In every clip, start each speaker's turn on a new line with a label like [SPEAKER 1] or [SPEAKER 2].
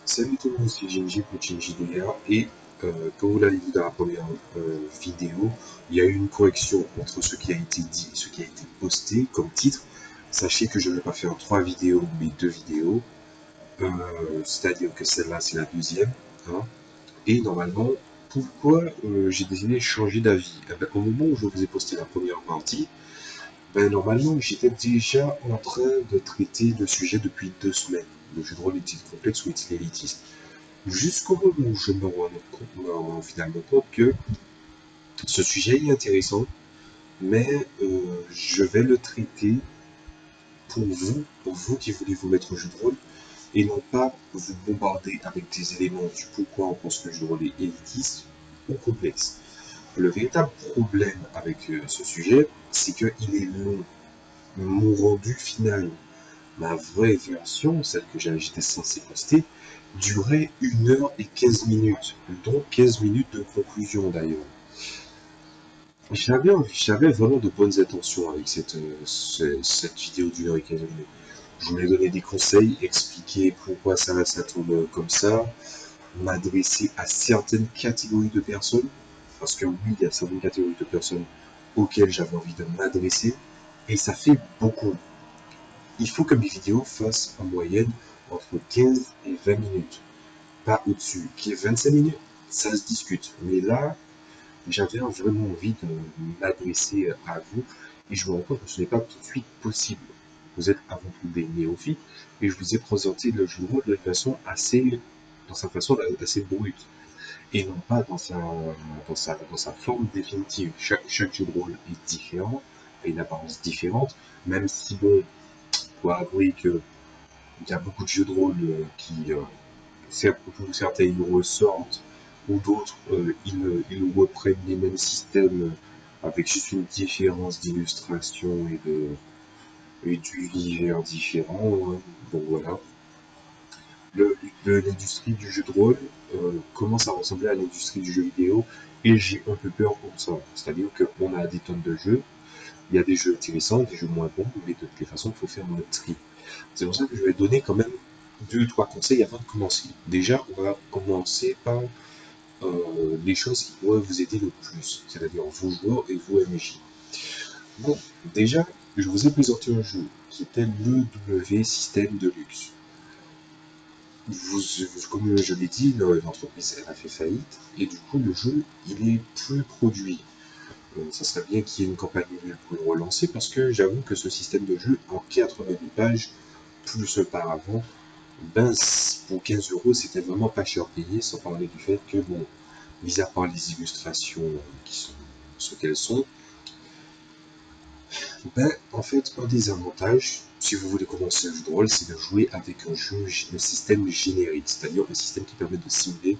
[SPEAKER 1] Salut tout le monde, c'est Ginji pour GinjiDR et comme vous l'avez vu dans la première vidéo, il y a eu une correction entre ce qui a été dit et ce qui a été posté comme titre. Sachez que je ne vais pas faire 3 vidéos mais 2 vidéos, c'est-à-dire que celle-là c'est la deuxième. Hein. Et normalement, pourquoi j'ai décidé de changer d'avis? Eh ben, au moment où je vous ai posté la première partie, ben, normalement j'étais déjà en train de traiter le sujet depuis 2 semaines. Le jeu de rôle est-il complexe ou est-il élitiste? Jusqu'au moment où je me rends finalement compte que ce sujet est intéressant, mais je vais le traiter pour vous qui voulez vous mettre au jeu de rôle, et non pas vous bombarder avec des éléments du pourquoi on pense que le jeu de rôle est élitiste ou complexe. Le véritable problème avec ce sujet, c'est qu'il est long. Mon rendu final, ma vraie version, celle que j'étais censé poster, durait 1 h et 15 minutes, dont 15 minutes de conclusion d'ailleurs. J'avais vraiment de bonnes intentions avec cette vidéo d'1 h et 15 minutes. Je voulais donner des conseils, expliquer pourquoi ça tourne comme ça, m'adresser à certaines catégories de personnes, parce que oui, il y a certaines catégories de personnes auxquelles j'avais envie de m'adresser, et ça fait beaucoup. Il faut que mes vidéos fassent en moyenne entre 15 et 20 minutes, pas au-dessus. Qui est 25 minutes, ça se discute. Mais là, j'avais vraiment envie de m'adresser à vous et je me rends compte que ce n'est pas tout de suite possible. Vous êtes avant tout des néophytes et je vous ai présenté le jeu de rôle de façon dans sa façon assez brute et non pas dans sa forme définitive. Chaque jeu de rôle est différent, a une apparence différente, même si bon, faut avouer que il y a beaucoup de jeux de rôle pour certains ils ressortent, ou d'autres ils reprennent les mêmes systèmes avec juste une différence d'illustration et d'univers différent. Hein. Donc voilà. L'industrie du jeu de rôle commence à ressembler à l'industrie du jeu vidéo et j'ai un peu peur pour ça. C'est-à-dire qu'on a des tonnes de jeux, il y a des jeux intéressants, des jeux moins bons, mais de toutes les façons, il faut faire notre tri. C'est pour ça que je vais donner quand même 2 ou 3 conseils avant de commencer. Déjà, on va commencer par les choses qui pourraient vous aider le plus, c'est-à-dire vos joueurs et vos MJ. Bon, déjà, je vous ai présenté un jeu qui était le W System Deluxe. Comme je l'ai dit, l'entreprise a fait faillite et du coup le jeu il est plus produit. Ça serait bien qu'il y ait une campagne pour le relancer parce que j'avoue que ce système de jeu en 88 pages plus auparavant, ben, pour 15 euros, c'était vraiment pas cher payé, sans parler du fait que, bon, mis à part les illustrations qui sont ce qu'elles sont, ben, en fait, un des avantages, si vous voulez commencer un jeu de rôle, c'est de jouer avec un système générique, c'est-à-dire un système qui permet de simuler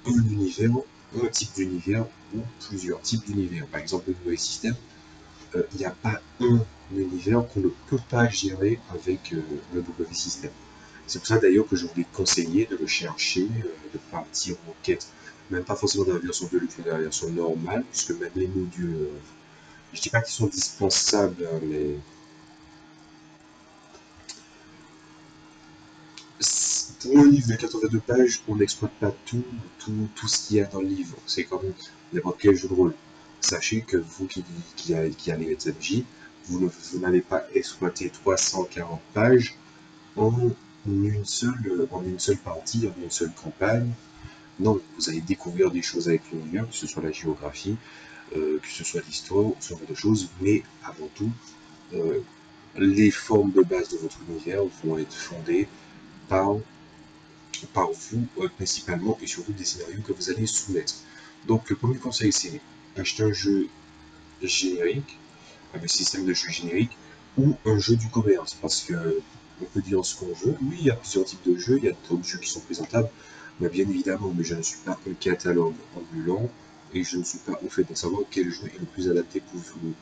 [SPEAKER 1] un univers, un type d'univers ou plusieurs types d'univers. Par exemple, le nouveau système, il n'y a pas un univers qu'on ne peut pas gérer avec le W système. C'est pour ça d'ailleurs que je voulais conseiller de le chercher, de partir en quête, même pas forcément dans la version de luxe, mais dans la version normale, puisque même les modules, je dis pas qu'ils sont dispensables, hein, mais pour un livre de 82 pages, on n'exploite pas tout ce qu'il y a dans le livre. C'est comme n'importe quel jeu de rôle. Sachez que vous qui allez être MJ, vous n'allez pas exploiter 340 pages en en une seule partie, en une seule campagne. Non, vous allez découvrir des choses avec l'univers, que ce soit la géographie, que ce soit l'histoire, ce genre de choses, mais avant tout, euh, les formes de base de votre univers vont être fondées par, par vous principalement et surtout des scénarios que vous allez soumettre. Donc le premier conseil c'est acheter un jeu générique, avec système de jeu générique, ou un jeu du commerce, parce que on peut dire ce qu'on veut. Oui, il y a plusieurs types de jeux, il y a d'autres jeux qui sont présentables, mais bien évidemment, mais je ne suis pas un catalogue ambulant et je ne suis pas au fait de savoir quel jeu est le plus adapté pour vous.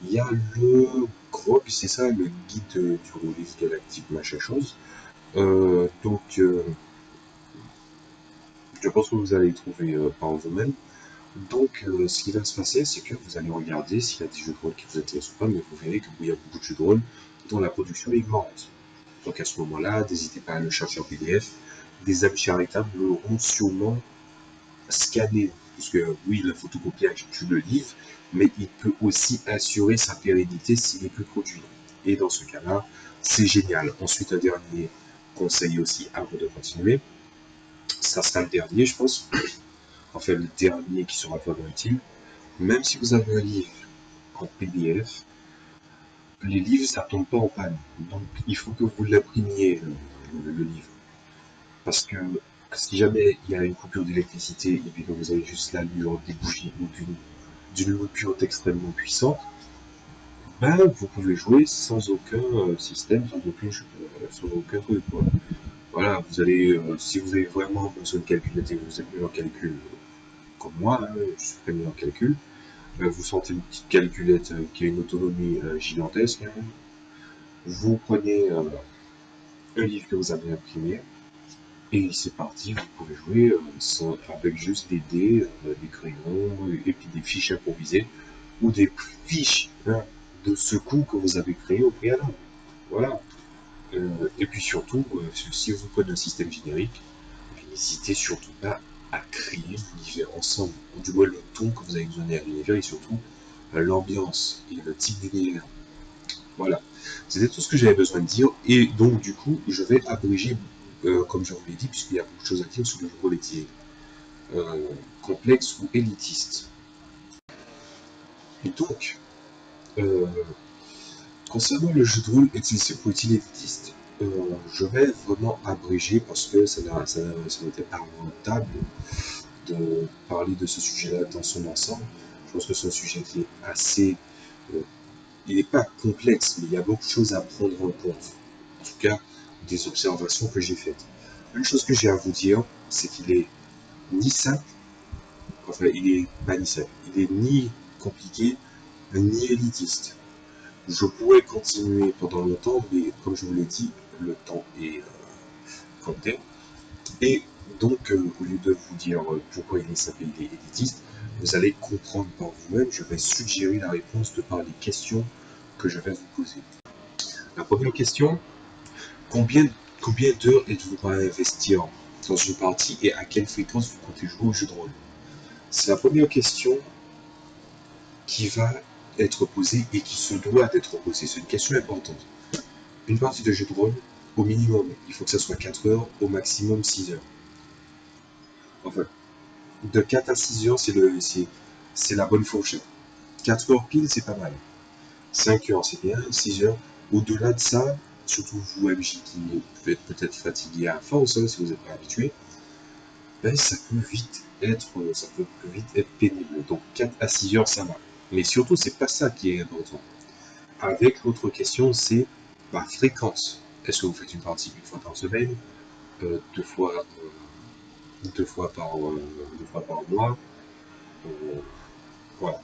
[SPEAKER 1] Il y a le GROG, c'est ça, le guide du rôliste galactique, machin chose. Je pense que vous allez le trouver par vous-même. Donc, ce qui va se passer, c'est que vous allez regarder s'il y a des jeux de rôle qui vous intéressent ou pas, mais vous verrez qu'il y a beaucoup de jeux de rôle dont la production est augmente. Donc, à ce moment-là, n'hésitez pas à le chercher en PDF. des âmes charitables l'auront sûrement scanné, puisque oui, le photocopiage tue le livre, mais il peut aussi assurer sa pérennité s'il est plus produit. Et dans ce cas-là, c'est génial. Ensuite, un dernier conseil aussi avant de continuer, ça sera le dernier, je pense, enfin le dernier qui sera vraiment utile. Même si vous avez un livre en PDF, les livres, ça tombe pas en panne. Donc, il faut que vous l'imprimiez, le livre. Parce que si jamais il y a une coupure d'électricité et puis que vous avez juste la lueur des bougies ou d'une loupiote extrêmement puissante, ben, vous pouvez jouer sans aucun système, sans aucun truc, quoi. Voilà, vous allez, si vous avez vraiment besoin de calculer, vous êtes nul en calcul, comme moi, hein, je suis très nul en calcul, vous sortez une petite calculette qui a une autonomie gigantesque, hein. Vous prenez un livre que vous avez imprimé, et c'est parti, vous pouvez jouer avec juste des dés, des crayons, et puis des fiches improvisées, ou des fiches hein, de secours que vous avez créées au préalable. Voilà. Et puis surtout, si vous prenez un système générique, n'hésitez surtout pas à créer l'univers ensemble, ou du moins le ton que vous avez donné à l'univers, et surtout l'ambiance et le type d'univers. Voilà. C'était tout ce que j'avais besoin de dire, et donc du coup, je vais abréger, comme je vous l'ai dit, puisqu'il y a beaucoup de choses à dire sur le jeu de rôle complexe ou élitiste. Et donc, euh, concernant le jeu de rôle est-il élitiste, je vais vraiment abréger parce que ça n'était pas rentable de parler de ce sujet-là dans son ensemble. Je pense que c'est un sujet qui est assez... euh, il n'est pas complexe, mais il y a beaucoup de choses à prendre en compte. En tout cas, des observations que j'ai faites. Une chose que j'ai à vous dire, c'est qu'il est ni simple, enfin, il est pas ni simple, il est ni compliqué, ni élitiste. Je pourrais continuer pendant longtemps, mais comme je vous l'ai dit, le temps est compté. Et donc, au lieu de vous dire pourquoi il est simple et il est élitiste, vous allez comprendre par vous-même. Je vais suggérer la réponse de par les questions que je vais vous poser. La première question, combien, combien d'heures êtes-vous prêt à investir dans une partie et à quelle fréquence vous comptez jouer au jeu de rôle? C'est la première question qui va être posée et qui se doit d'être posée. C'est une question importante. Une partie de jeu de rôle, au minimum, il faut que ça soit 4 heures, au maximum 6 heures. Enfin, de 4 à 6 heures, c'est la bonne fourchette. 4 heures pile, c'est pas mal. 5 heures, c'est bien. 6 heures. Au-delà de ça, surtout vous, MJ, qui pouvez être peut-être fatigué à force, hein, si vous n'êtes pas habitué, ben, ça peut plus vite être pénible. Donc 4 à 6 heures, ça va. Mais surtout, c'est pas ça qui est important. Avec l'autre question, c'est la fréquence. Est-ce que vous faites une partie une fois par semaine, deux fois, deux fois par mois, euh, voilà.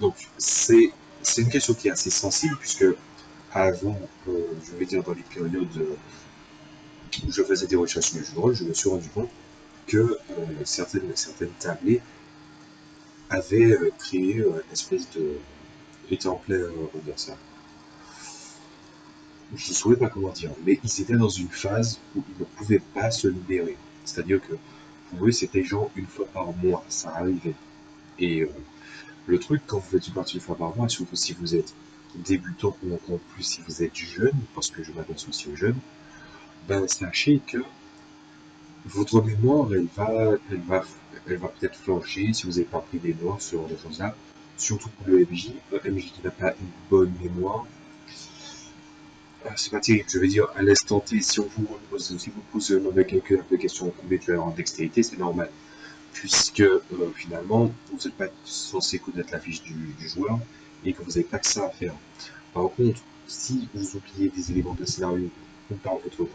[SPEAKER 1] Donc c'est une question qui est assez sensible puisque avant, je vais dire dans les périodes où je faisais des recherches sur le jeu de rôle, je me suis rendu compte que certaines tablées avaient créé une espèce de étaient en plein, on va dire ça. Je ne saurais pas comment dire, mais ils étaient dans une phase où ils ne pouvaient pas se libérer. C'est-à-dire que pour eux, c'était genre une fois par mois, ça arrivait. Et le truc, quand vous faites une partie une fois par mois, surtout si vous êtes débutant ou encore plus si vous êtes jeune, parce que je m'adresse aussi aux jeunes, ben sachez que votre mémoire, elle va peut-être flancher si vous n'avez pas pris des notes, ce genre de choses-là. Surtout pour le MJ, un MJ qui n'a pas une bonne mémoire, c'est pas terrible. Je veux dire, à l'instant T, si vous posez un nombre de questions combien en dextérité, c'est normal. Puisque finalement, vous n'êtes pas censé connaître la fiche du joueur et que vous n'avez pas que ça à faire. Par contre, si vous oubliez des éléments de scénario ou dans votre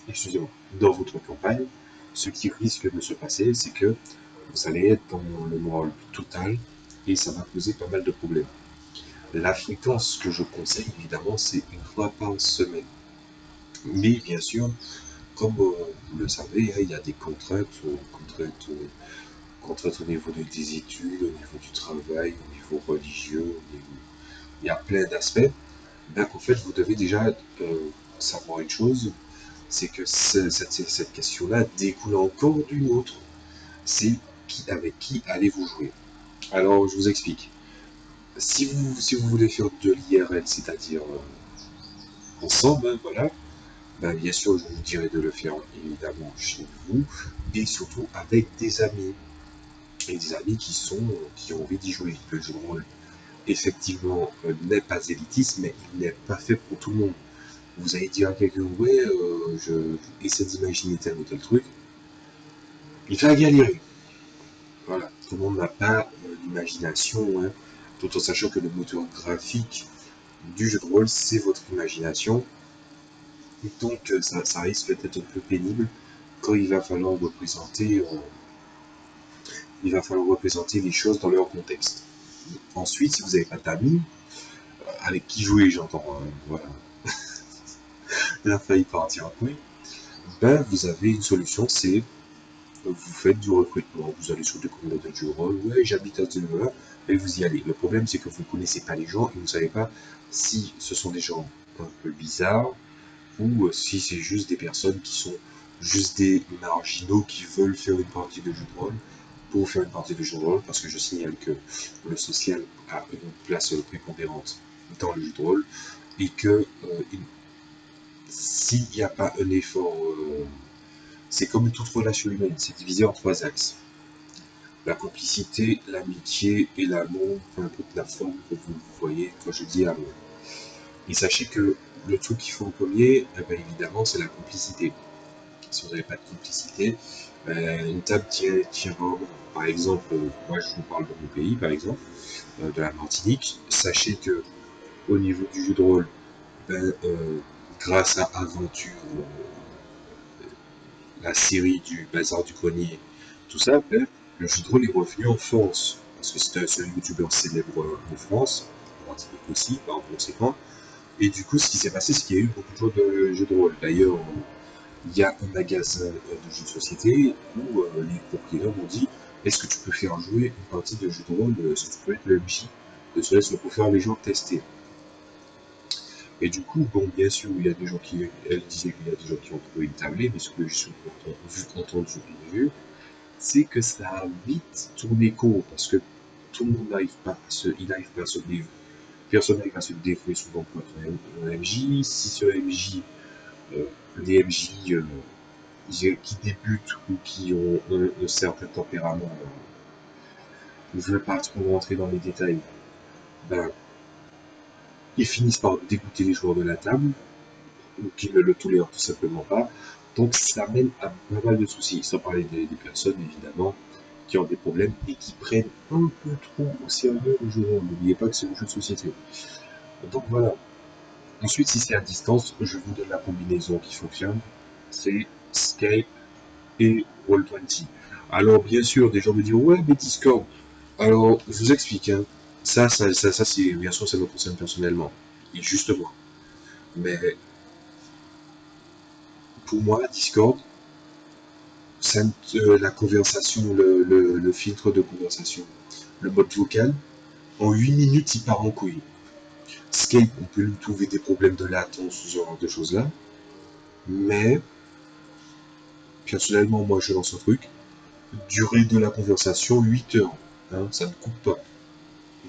[SPEAKER 1] excusez-moi, dans votre campagne, ce qui risque de se passer, c'est que vous allez être dans le moral total et ça va poser pas mal de problèmes. La fréquence que je conseille, évidemment, c'est une fois par semaine. Mais bien sûr, comme vous le savez, hein, il y a des contraintes au niveau des études, au niveau du travail, au niveau religieux, il y a plein d'aspects. Ben, en fait, vous devez déjà savoir une chose, c'est que cette question-là découle encore d'une autre. C'est avec qui allez-vous jouer. Alors, je vous explique. Si vous voulez faire de l'IRL, c'est-à-dire ensemble, hein, voilà, ben, bien sûr, je vous dirais de le faire évidemment chez vous et surtout avec des amis. Et des amis qui ont envie d'y jouer. Le jeu de rôle, effectivement, n'est pas élitiste, mais il n'est pas fait pour tout le monde. Vous allez dire à quelqu'un, ouais, je essaie d'imaginer tel ou tel truc, il va galérer. Voilà, tout le monde n'a pas l'imagination, hein, tout en sachant que le moteur graphique du jeu de rôle, c'est votre imagination. Et donc, ça risque d'être un peu pénible quand il va falloir représenter les choses dans leur contexte. Ensuite, si vous n'avez pas d'amis, avec qui jouer, j'entends, voilà, la faille partir après, ben, vous avez une solution, c'est vous faites du recrutement, vous allez sur des communautés de jeux de rôle, ouais, j'habite à ce niveau-là, et vous y allez. Le problème, c'est que vous ne connaissez pas les gens et vous ne savez pas si ce sont des gens un peu bizarres ou si c'est juste des personnes qui sont juste des marginaux qui veulent faire une partie de jeu de rôle pour faire une partie de jeu de rôle, parce que je signale que le social a une place prépondérante dans le jeu de rôle et que s'il n'y a pas un effort, c'est comme toute relation humaine, c'est divisé en trois axes. La complicité, l'amitié et l'amour, peu importe la forme que vous voyez quand je dis amour. Et sachez que le truc qu'il faut en premier, eh ben, évidemment, c'est la complicité. Si vous n'avez pas de complicité, une table tient vraiment. Par exemple, moi je vous parle de mon pays, par exemple, de la Martinique. Sachez que au niveau du jeu de rôle, ben, grâce à Aventure, la série du Bazar du Grenier, tout ça, ben, le jeu de rôle est revenu en force. Parce que c'est un seul youtubeur célèbre en France, en Martinique aussi, par conséquent. Et du coup, ce qui s'est passé, c'est qu'il y a eu beaucoup de jeux de rôle. D'ailleurs, il y a un magasin de jeux de société où les propriétaires m'ont dit est-ce que tu peux faire jouer une partie de jeu de rôle, si tu peux être le MJ, de cela pour faire les gens tester. Et du coup, bon, bien sûr, il y a des gens qui, elle disait qu'il y a des gens qui ont trouvé une tablette, mais ce que j'ai entendu et vu, c'est que ça a vite tourné court, parce que tout le monde n'arrive pas à se débrouiller. Personne n'arrive à se débrouiller souvent pour être un MJ. Si ce MJ, les MJ qui débutent ou qui ont un certain tempérament, je ne veux pas trop rentrer dans les détails, ben, ils finissent par dégoûter les joueurs de la table, ou qui ne le tolèrent tout simplement pas. Donc ça mène à pas mal de soucis, sans parler des personnes évidemment qui ont des problèmes et qui prennent un peu trop au sérieux le jeu de rôle. N'oubliez pas que c'est un jeu de société. Donc voilà. Ensuite, si c'est à distance, je vous donne la combinaison qui fonctionne. C'est Skype et Roll20. Alors bien sûr, des gens me diront ouais mais Discord. Alors je vous explique. Hein. Ça c'est bien sûr ça me concerne personnellement. Et justement. Mais pour moi, Discord, la conversation, le filtre de conversation, le mode vocal, en 8 minutes, il part en couille. Skype, on peut lui trouver des problèmes de latence, ce genre de choses-là. Mais, personnellement, moi, je lance un truc. Durée de la conversation, 8 heures. Hein, ça ne coupe pas.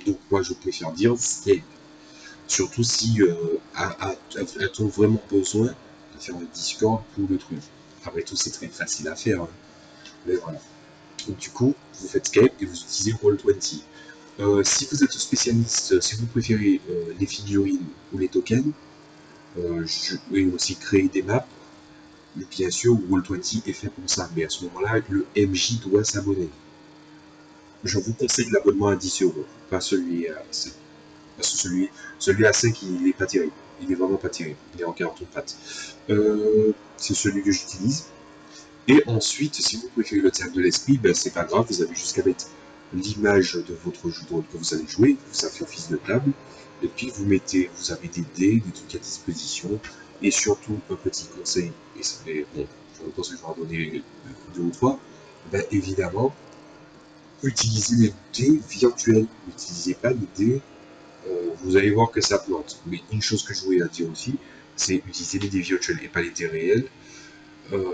[SPEAKER 1] Donc, moi, je préfère dire Skype. Surtout si a-t-on vraiment besoin de faire le Discord pour le truc. Après tout, c'est très facile à faire. Hein. Mais voilà. Donc, du coup, vous faites Skype et vous utilisez Roll20. Si vous êtes spécialiste, si vous préférez les figurines ou les tokens, je vais aussi créer des maps. Bien sûr, Roll20 est fait pour ça, mais à ce moment-là, le MJ doit s'abonner. Je vous conseille l'abonnement à 10 euros, pas celui à 5. Parce que celui à 5, il n'est pas terrible. Il est vraiment pas terrible. Il est en carton pâte. C'est celui que j'utilise. Et ensuite, si vous préférez le terme de l'esprit, ben c'est pas grave, vous avez juste qu'à mettre l'image de votre jeu de rôle que vous allez jouer, ça fait office de table, et puis vous avez des dés, des trucs à disposition, et surtout un petit conseil, et ça fait, bon, je pense que je vais en donner deux ou trois, ben évidemment, utilisez les dés virtuels, n'utilisez pas les dés, vous allez voir que ça plante. Mais une chose que je voulais dire aussi, c'est utiliser les dés virtuels et pas les dés réels. Euh,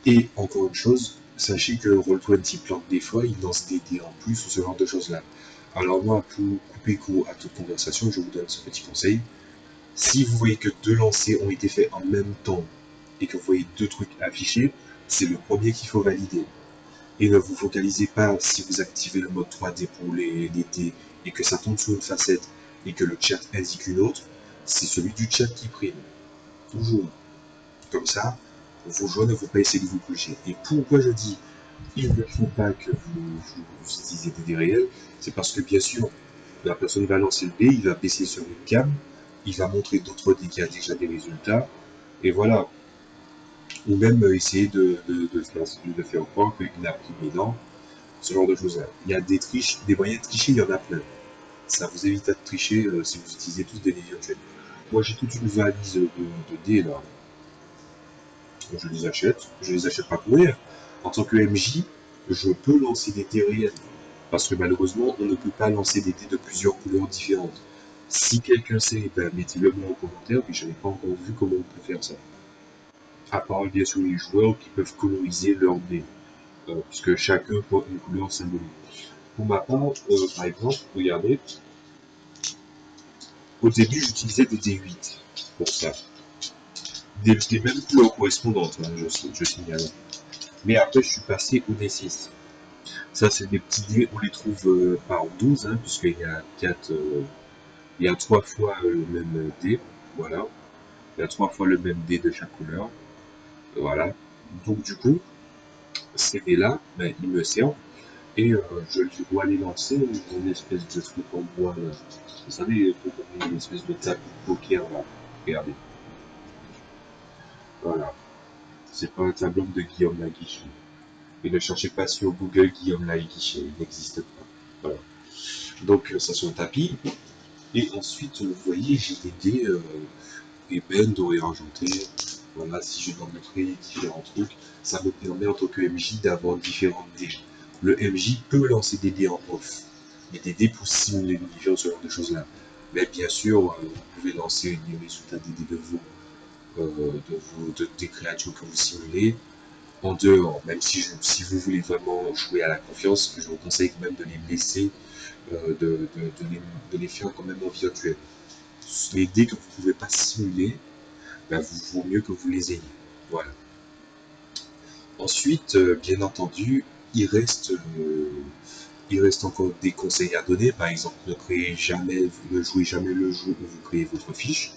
[SPEAKER 1] et encore une chose, sachez que Roll20 plante des fois, il lance des dés en plus ou ce genre de choses-là. Alors moi, pour couper court à toute conversation, je vous donne ce petit conseil. Si vous voyez que deux lancers ont été faits en même temps et que vous voyez deux trucs affichés, c'est le premier qu'il faut valider. Et ne vous focalisez pas si vous activez le mode 3D pour les dés et que ça tombe sur une facette et que le chat indique une autre, c'est celui du chat qui prime. Toujours. Comme ça, vos joueurs ne vont pas essayer de vous bouger. Et pourquoi je dis il ne faut pas que vous utilisez des dés réels, c'est parce que bien sûr, la personne va lancer le dé, il va baisser sur une cam, il va montrer d'autres dés qui a déjà des résultats, et voilà. Ou même essayer de faire croire qu'il a primé dans ce genre de choses-là. Il y a des triches, des moyens de tricher, il y en a plein. Ça vous évite de tricher si vous utilisez tous des dés virtuels. Moi j'ai toute une valise de dés là. Je les achète pas pour rien. En tant que MJ, je peux lancer des dés réels. Parce que malheureusement, on ne peut pas lancer des dés de plusieurs couleurs différentes. Si quelqu'un sait, ben, mettez-le moi en commentaire, mais je n'ai pas encore vu comment on peut faire ça. À part bien sûr les joueurs qui peuvent coloriser leurs dés. Puisque chacun porte une couleur symbolique. Pour ma part, par exemple, regardez, au début j'utilisais des D8 pour ça. Des mêmes couleurs correspondantes, hein, je signale. Mais après je suis passé au D6. Ça c'est des petits dés, on les trouve par 12, hein, puisqu'il y a 4, il y a 3 fois le même dé, voilà. Il y a 3 fois le même dé de chaque couleur, voilà. Donc du coup, ces dés-là, ben, ils me servent. Et je dois les lancer dans une espèce de truc en bois là. Vous savez, pour une espèce de tapis de poker là. Regardez. Voilà. C'est pas un tableau de Guillaume Laguichet. Et ne cherchez pas sur Google Guillaume Laguichet, il n'existe pas. Voilà. Donc ça c'est un tapis. Et ensuite, vous voyez, j'ai des dés ébène, doré, argenté. Voilà, si je dois montrer différents trucs, ça me permet en tant que MJ d'avoir différents dés. Le MJ peut lancer des dés en off, mais des dés pour simuler l'univers, ce genre de choses-là. Mais bien sûr, vous pouvez lancer une résultat des dés des créatures que vous simulez en dehors. Même si vous voulez vraiment jouer à la confiance, je vous conseille quand même de les laisser, de les faire quand même en virtuel. Les dés que vous ne pouvez pas simuler, ben, vaut mieux que vous les ayez. Voilà. Ensuite, bien entendu, il reste encore des conseils à donner. Par exemple, ne jouez jamais le jeu où vous créez votre fiche.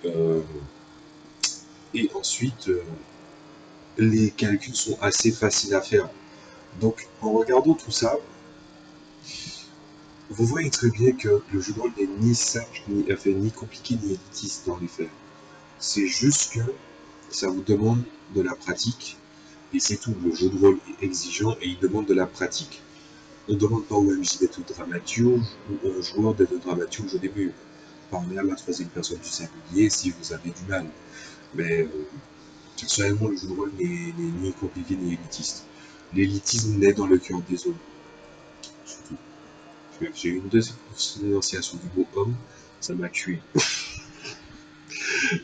[SPEAKER 1] Euh, et ensuite, les calculs sont assez faciles à faire. Donc, en regardant tout ça, vous voyez très bien que le jeu de rôle n'est ni simple, ni compliqué, ni élitiste dans les faits. C'est juste que ça vous demande de la pratique. Et c'est tout, le jeu de rôle est exigeant et il demande de la pratique. On ne demande pas au MJ d'être dramaturge ou au joueur d'être dramaturge au début. Parlez à la troisième personne du singulier si vous avez du mal. Mais personnellement, le jeu de rôle n'est ni compliqué ni élitiste. L'élitisme naît dans le cœur des hommes. Surtout. J'ai eu une deuxième prononciation du mot homme, ça m'a tué.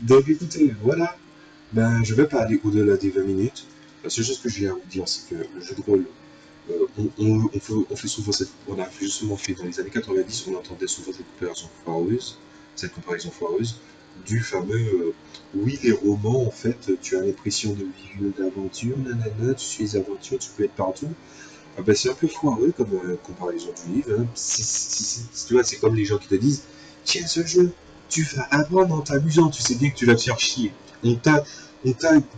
[SPEAKER 1] Donc écoutez, voilà. Ben, je vais pas aller au-delà des 20 minutes. La seule chose que j'ai à vous dire, c'est que le jeu de rôle, on fait souvent on a justement fait dans les années 90, on entendait souvent cette comparaison foireuse, du fameux, oui, les romans, en fait, tu as l'impression de vivre une aventure, nanana, tu suis les aventures, tu peux être partout. Ah ben, c'est un peu foireux comme comparaison du livre. Hein. Tu vois, c'est comme les gens qui te disent, tiens, ce jeu, tu vas apprendre en t'amusant, tu sais bien que tu vas te faire chier. On t'a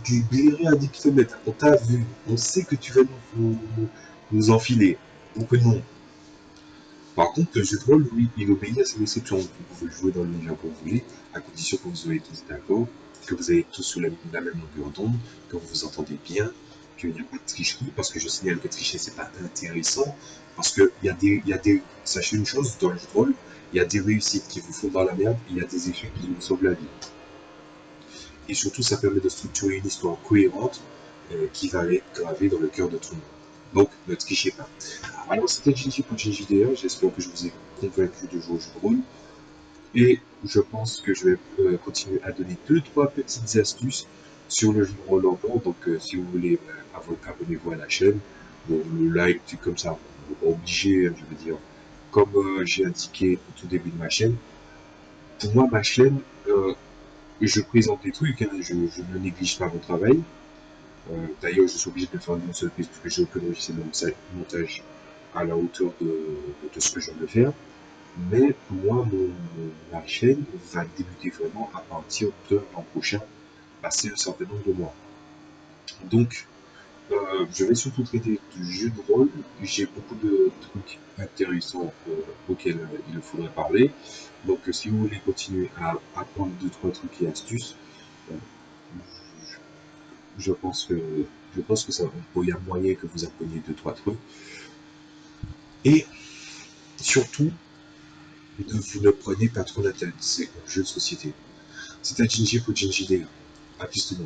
[SPEAKER 1] libéré à 10 km, on t'a vu, on sait que tu vas nous enfiler. Donc non. Par contre, le jeu de rôle, lui, il obéit à ses réceptions. Vous pouvez jouer dans l'univers que vous voulez, à condition que vous soyez tous d'accord, que vous ayez tous sur la même longueur d'onde, que vous vous entendez bien, qu'il n'y a pas de tricherie, parce que je signale que tricher, c'est pas intéressant, parce que sachez une chose, dans le jeu de rôle, il y a des réussites qui vous font dans la merde, il y a des échecs qui vous sauvent la vie. Et surtout, ça permet de structurer une histoire cohérente qui va être gravée dans le cœur de tout le monde. Donc, ne trichez pas. Alors, c'était Ginji pour Ginji DR. J'espère que je vous ai convaincu de jouer au jeu de rôle. Et je pense que je vais continuer à donner 2-3 petites astuces sur le jeu de rôle en ligne. Donc, si vous voulez, abonnez-vous à la chaîne. Bon, le like, c'est comme ça, vous pas obligé, je veux dire. Comme j'ai indiqué au tout début de ma chaîne, pour moi, ma chaîne, je présente des trucs, hein, je ne néglige pas mon travail. D'ailleurs, je suis obligé de le faire d'une seule prise parce que j'ai aucun logiciel de montage à la hauteur de ce que je viens de faire. Mais pour moi, ma chaîne va débuter vraiment à partir de l'an prochain, passer un certain nombre de mois. Donc, je vais surtout traiter du jeu de rôle. J'ai beaucoup de trucs intéressants auxquels il faudrait parler. Donc, si vous voulez continuer à apprendre 2-3 trucs et astuces, euh, je pense que ça, il y a moyen que vous appreniez 2-3 trucs. Et surtout, vous ne prenez pas trop la tête. C'est un jeu de société. C'est un Jinji pour Jinji Day. À plus de